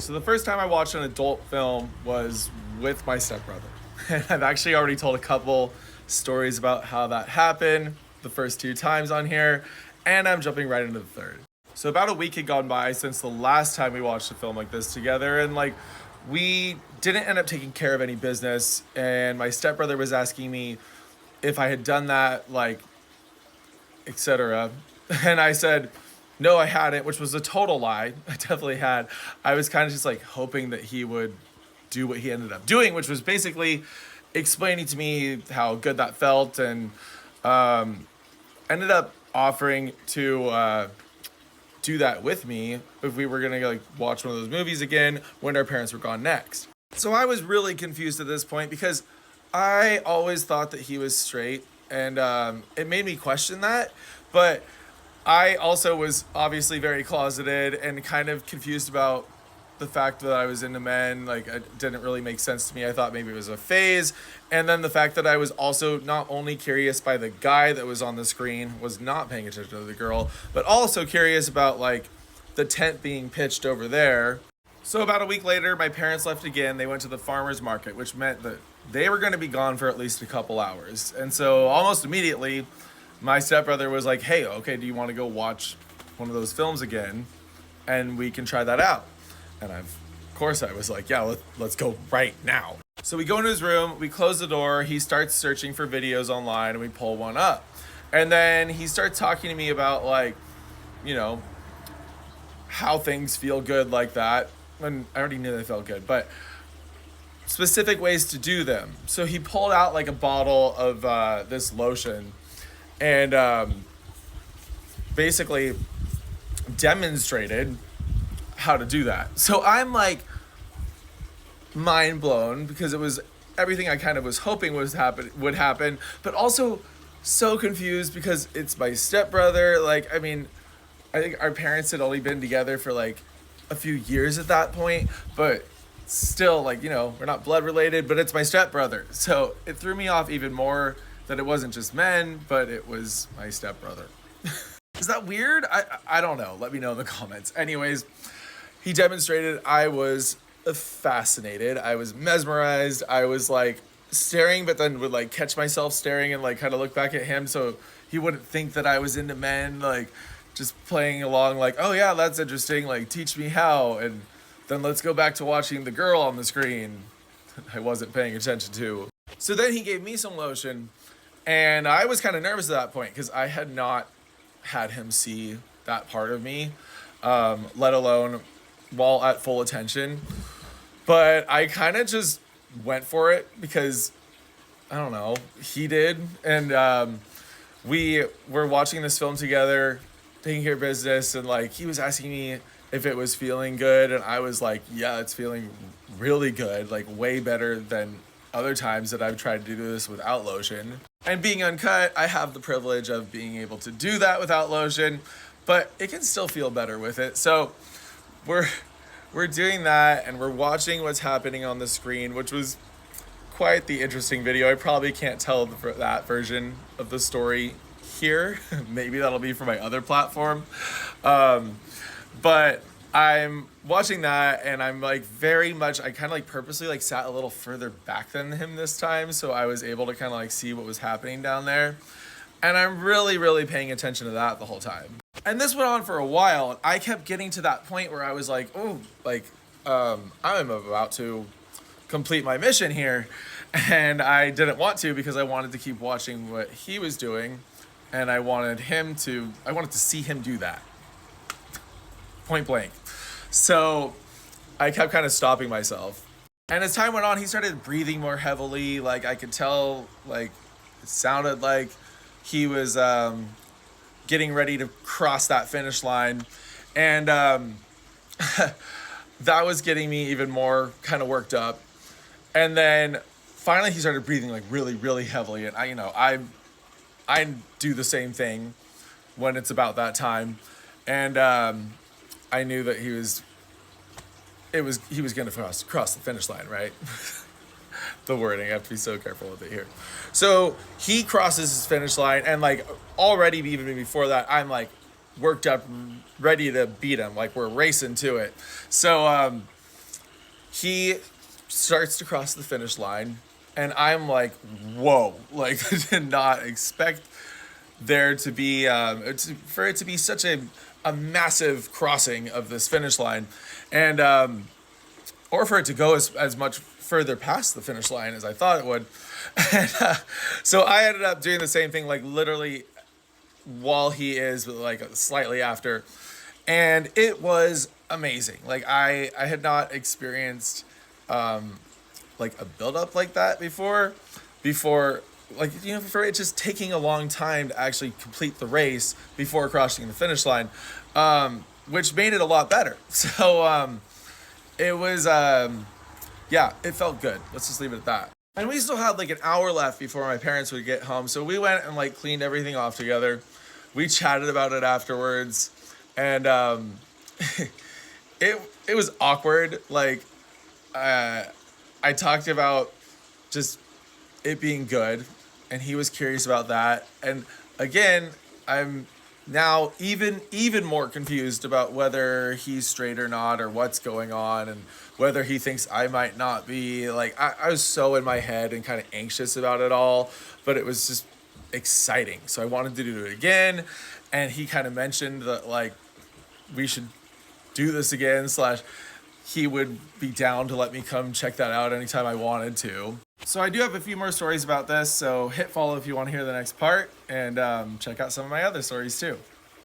So the first time I watched an adult film was with my stepbrother. And I've actually already told a couple stories about how that happened the first two times on here, and I'm jumping right into the third. So about a week had gone by since the last time we watched a film like this together, and we didn't end up taking care of any business, and my stepbrother was asking me if I had done that, etc. And I said, no, I hadn't, which was a total lie. I definitely had. I was kind of just like hoping that he would do what he ended up doing, which was basically explaining to me how good that felt, and ended up offering to do that with me if we were gonna watch one of those movies again when our parents were gone next. So I was really confused at this point because I always thought that he was straight, and it made me question that. But I also was obviously very closeted and kind of confused about the fact that I was into men. Like, it didn't really make sense to me. I thought maybe it was a phase. And then the fact that I was also not only curious by the guy that was on the screen, was not paying attention to the girl, but also curious about the tent being pitched over there. So about a week later, my parents left again. They went to the farmer's market, which meant that they were going to be gone for at least a couple hours. And so almost immediately, my stepbrother was like, hey, okay, do you want to go watch one of those films again? And we can try that out. And of course I was like, yeah, let's go right now. So we go into his room, we close the door, he starts searching for videos online, and we pull one up. And then he starts talking to me about you know, how things feel good like that. And I already knew they felt good, but specific ways to do them. So he pulled out a bottle of this lotion, and basically demonstrated how to do that. So I'm mind blown because it was everything I kind of was hoping would happen, but also so confused because it's my stepbrother. I mean, I think our parents had only been together for a few years at that point, but still, we're not blood related, but it's my stepbrother. So it threw me off even more that it wasn't just men, but it was my stepbrother. Is that weird? I don't know. Let me know in the comments. Anyways, he demonstrated. I was fascinated. I was mesmerized. I was staring, but then would catch myself staring and kind of look back at him so he wouldn't think that I was into men. Just playing along oh yeah, that's interesting. Teach me how. And then let's go back to watching the girl on the screen I wasn't paying attention to. So then he gave me some lotion, and I was kind of nervous at that point because I had not had him see that part of me, let alone while at full attention. But I kind of just went for it because, I don't know, he did. And we were watching this film together, taking care of business, and he was asking me if it was feeling good, and I was like, yeah, it's feeling really good, way better than other times that I've tried to do this without lotion. And being uncut, I have the privilege of being able to do that without lotion, but it can still feel better with it. So we're doing that, and we're watching what's happening on the screen, which was quite the interesting video. I probably can't tell that version of the story here. Maybe that'll be for my other platform. But I'm watching that, and I'm very much, I kind of purposely sat a little further back than him this time, so I was able to kind of see what was happening down there. And I'm really, really paying attention to that the whole time. And this went on for a while, and I kept getting to that point where I was I'm about to complete my mission here. And I didn't want to because I wanted to keep watching what he was doing, and I wanted to see him do that. Point blank. So I kept kind of stopping myself. And as time went on, he started breathing more heavily. I could tell, it sounded like he was getting ready to cross that finish line. And that was getting me even more kind of worked up. And then finally he started breathing really, really heavily. And I do the same thing when it's about that time. And I knew that he was going to cross the finish line, right? The wording, I have to be so careful with it here. So he crosses his finish line, and already even before that, I'm worked up, ready to beat him. We're racing to it. So he starts to cross the finish line, and I'm like, whoa, like I did not expect there to be for it to be such a massive crossing of this finish line, and or for it to go as much further past the finish line as I thought it would. And so I ended up doing the same thing, like literally while he is, like slightly after, and it was amazing. Like I had not experienced like a build up like that before, like, you know, for it just taking a long time to actually complete the race before crossing the finish line, which made it a lot better. So it was yeah, it felt good. Let's just leave it at that. And we still had like an hour left before my parents would get home, so we went and like cleaned everything off together. We chatted about it afterwards, and it was awkward. Like I talked about just it being good, and he was curious about that. And again, I'm now even more confused about whether he's straight or not, or what's going on, and whether he thinks I might not be. Like I was so in my head and kind of anxious about it all, but it was just exciting. So I wanted to do it again, and he kind of mentioned that like we should do this again, slash he would be down to let me come check that out anytime I wanted to. So I do have a few more stories about this, so hit follow if you want to hear the next part, and check out some of my other stories too.